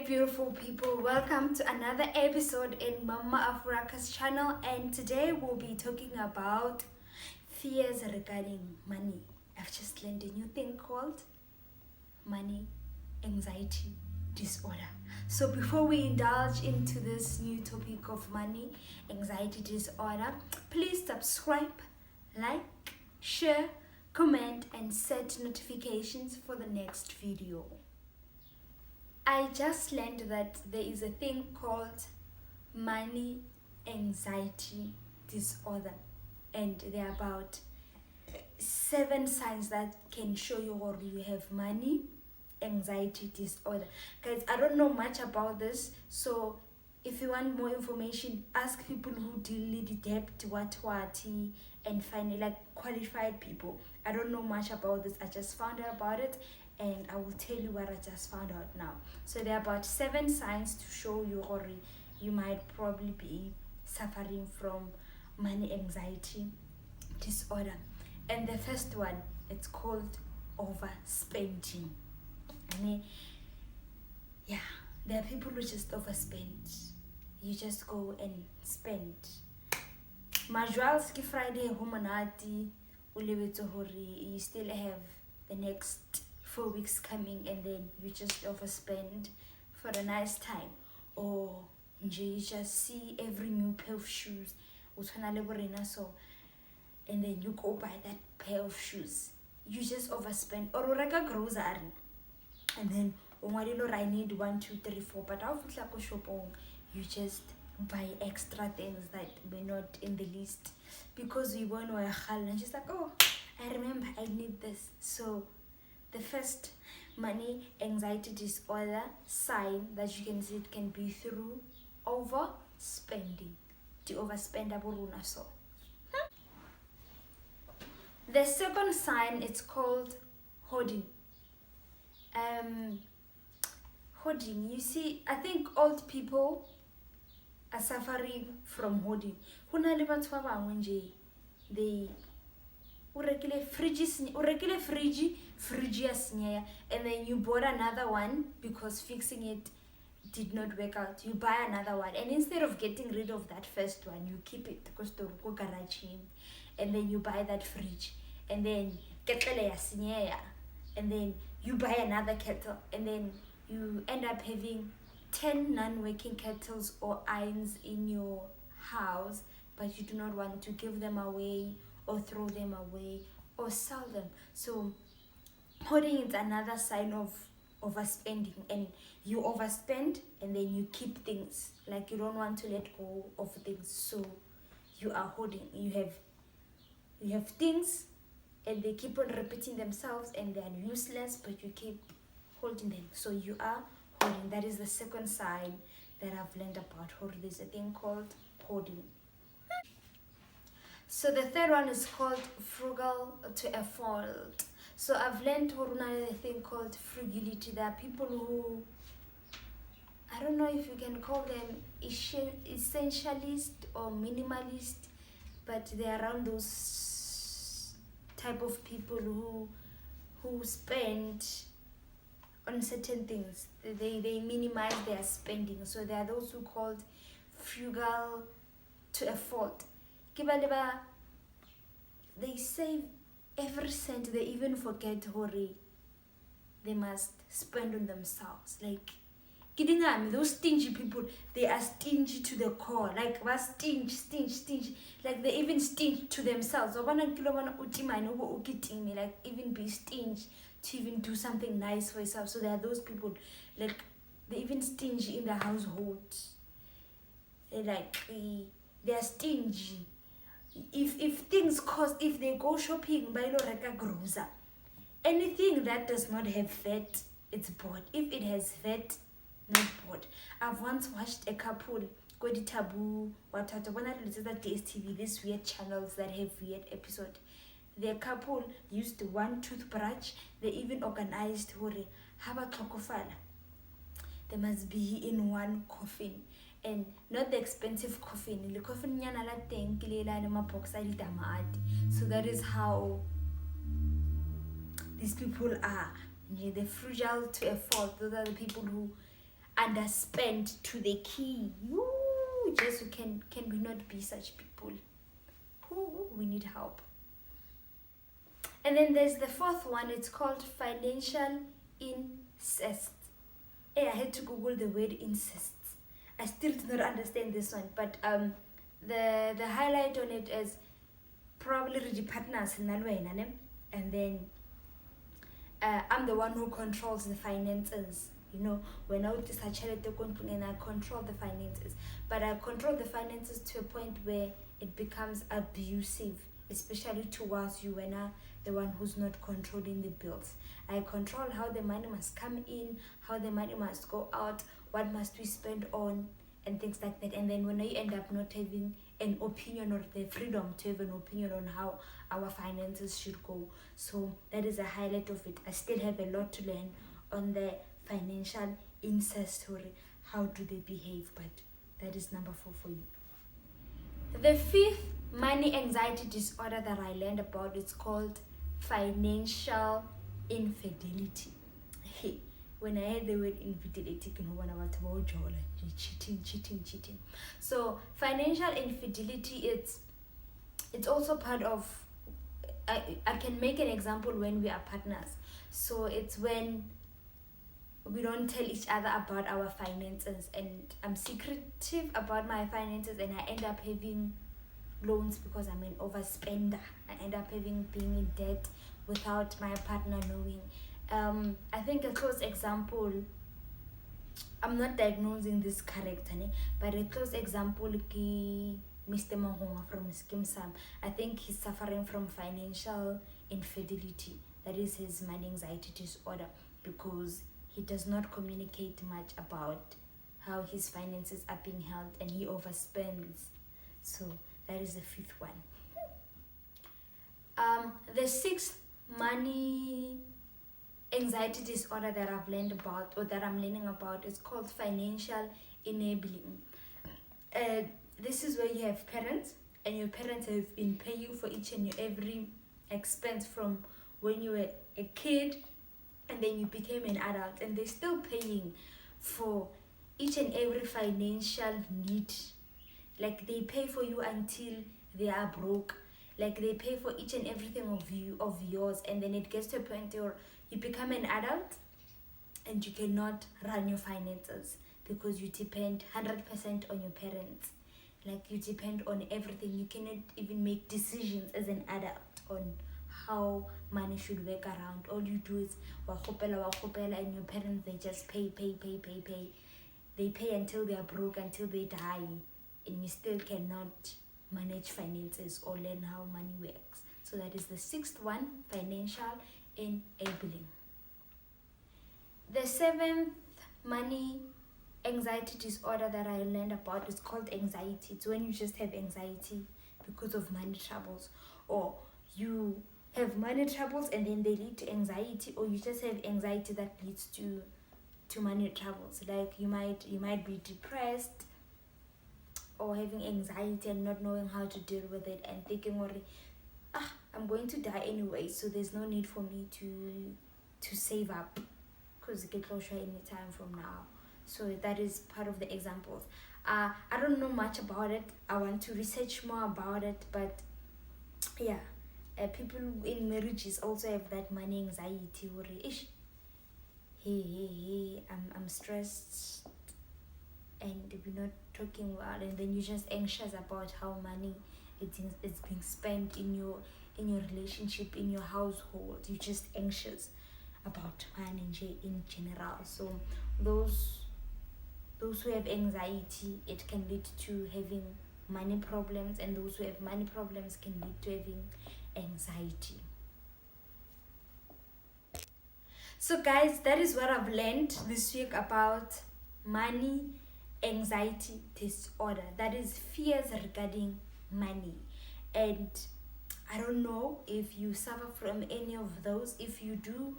beautiful people, welcome to another episode in Mama Afraka's channel, and today we'll be talking about fears regarding money. I've just learned a new thing called money anxiety disorder. So before we indulge into this new topic of money anxiety disorder, please subscribe, like, share, comment, and set notifications for the next video. I just learned that there is a thing called money anxiety disorder, and there are about 7 signs that can show you or you have money anxiety disorder. Guys, I don't know much about this, so if you want more information, ask people who deal with debt, and find like qualified people. I don't know much about this. I just found out about it, and I will tell you what I just found out now. So there are about 7 signs to show you or you might probably be suffering from money anxiety disorder. And the first one, it's called overspending. I mean, yeah, there are people who just overspend. You just go and spend. Majualski Friday Homonati Ulevitohori, you still have the next 4 weeks coming, and then you just overspend for a nice time. Or you just see every new pair of shoes, so, and then you go buy that pair of shoes. You just overspend. Or reka grocery, and then I need 1, 2, 3, 4, but you just buy extra things that were not in the list because we won't wear and just like, oh, I remember I need this. So the first money anxiety disorder sign that you can see, it can be through overspending. The overspend aburuna so. The second sign, it's called hoarding. Hoarding. You see, I think old people are suffering from hoarding. They fridge, and then you bought another one because fixing it did not work out. You buy another one, and instead of getting rid of that first one, you keep it because to go garage, and then you buy that fridge, and then and then you buy another kettle, and then you end up having 10 non-working kettles or irons in your house, but you do not want to give them away or throw them away or sell them. So hoarding is another sign of overspending, and you overspend and then you keep things, like you don't want to let go of things, so you are hoarding. You have things and they keep on repeating themselves and they are useless, but you keep holding them, so you are hoarding. That is the second sign that I've learned about hoarding. There's a thing called hoarding. So the third one is called frugal to a fault. So I've learned a thing called frugality. There are people who, I don't know if you can call them essentialist or minimalist, but they're around those type of people who spend on certain things. They minimize their spending. So there are those who called frugal to a fault. They save every cent. They even forget hori. They must spend on themselves. Like those stingy people, they are stingy to the core. Like stingy. Like they even stingy to themselves. Like even be stingy to even do something nice for yourself. So there are those people, like they even stingy in the household. They are stingy. If things cost, if they go shopping, buy grocer, anything that does not have VAT, it's bought. If it has VAT, not bought. I've once watched a couple go to Taboo, DSTV, these weird channels that have weird episodes. The couple used 1 toothbrush. They even organized haba tlhokofala. They must be in 1 coffin, and not the expensive coffin. The coffin nyana la teng ke le la le mabox a ditamati. So that is how these people are. They're frugal to a fault. Those are the people who underspend to the key. Just can we not be such people? We need help. And then there's the fourth one. It's called financial incest. I had to Google the word incest. I still do not understand this one, but the highlight on it is probably the partners in and then I'm the one who controls the finances. When I would and I control the finances, but I control the finances to a point where it becomes abusive, especially towards you when I'm the one who's not controlling the bills. I control how the money must come in, how the money must go out, what must we spend on, and things like that. And then when I end up not having an opinion or the freedom to have an opinion on how our finances should go. So that is a highlight of it. I still have a lot to learn on the financial incest story. How do they behave? But that is number 4 for you. The 5th money anxiety disorder that I learned about is called financial infidelity. When I heard the word infidelity, cheating. So financial infidelity, it's also part of, I can make an example when we are partners. So it's when we don't tell each other about our finances, and I'm secretive about my finances, and I end up having loans because I'm an overspender. I end up being in debt without my partner knowing. I think a close example, I'm not diagnosing this correct, but a close example is Mr. Mahonga from Skim Sam. I think he's suffering from financial infidelity. That is his money anxiety disorder, because he does not communicate much about how his finances are being held, and he overspends. So that is the 5th one. The 6th money anxiety disorder that I've learned about, or that I'm learning about, is called financial enabling. This is where you have parents, and your parents have been paying for each and every expense from when you were a kid and then you became an adult, and they're still paying for each and every financial need. Like, they pay for you until they are broke. Like, they pay for each and everything of yours, and then it gets to a point where you become an adult and you cannot run your finances because you depend 100% on your parents. Like, you depend on everything. You cannot even make decisions as an adult on how money should work around. All you do is wakopela, and your parents, they just pay. They pay until they are broke, until they die, and you still cannot manage finances or learn how money works. So that is the 6th one, financial enabling. The 7th money anxiety disorder that I learned about is called anxiety. It's when you just have anxiety because of money troubles, or you have money troubles and then they lead to anxiety, or you just have anxiety that leads to money troubles. Like, you might be depressed or having anxiety and not knowing how to deal with it, and thinking, I'm going to die anyway, so there's no need for me to save up because it can close any time from now. So that is part of the examples. I don't know much about it. I want to research more about it, but yeah, people in marriages also have that money anxiety. I'm stressed and we're not talking well, and then you're just anxious about how money it's being spent in your relationship, in your household. You're just anxious about money in general. So those who have anxiety, it can lead to having money problems, and those who have money problems can lead to having anxiety. So guys, that is what I've learned this week about money anxiety disorder. That is fears regarding money. And I don't know if you suffer from any of those. If you do,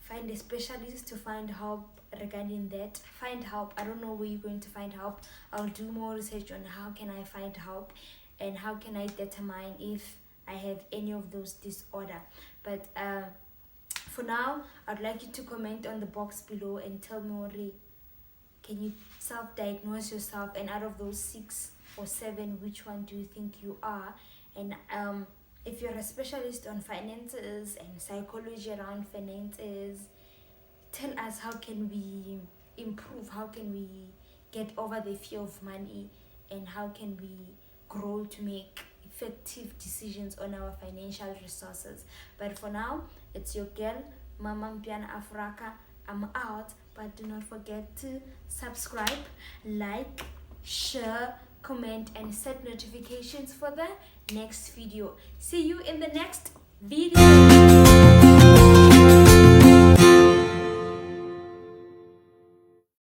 find a specialist to find help regarding that. Find help. I don't know where you're going to find help. I'll do more research on how can I find help and how can I determine if I have any of those disorder. But for now, I'd like you to comment on the box below and tell me Can you self-diagnose yourself, and out of those 6 or 7, which one do you think you are? And if you're a specialist on finances and psychology around finances, tell us, how can we improve? How can we get over the fear of money? And how can we grow to make effective decisions on our financial resources? But for now, it's your girl, Mama Mpiana Afraka. I'm out, but do not forget to subscribe, like, share, comment, and set notifications for the next video. See you in the next video.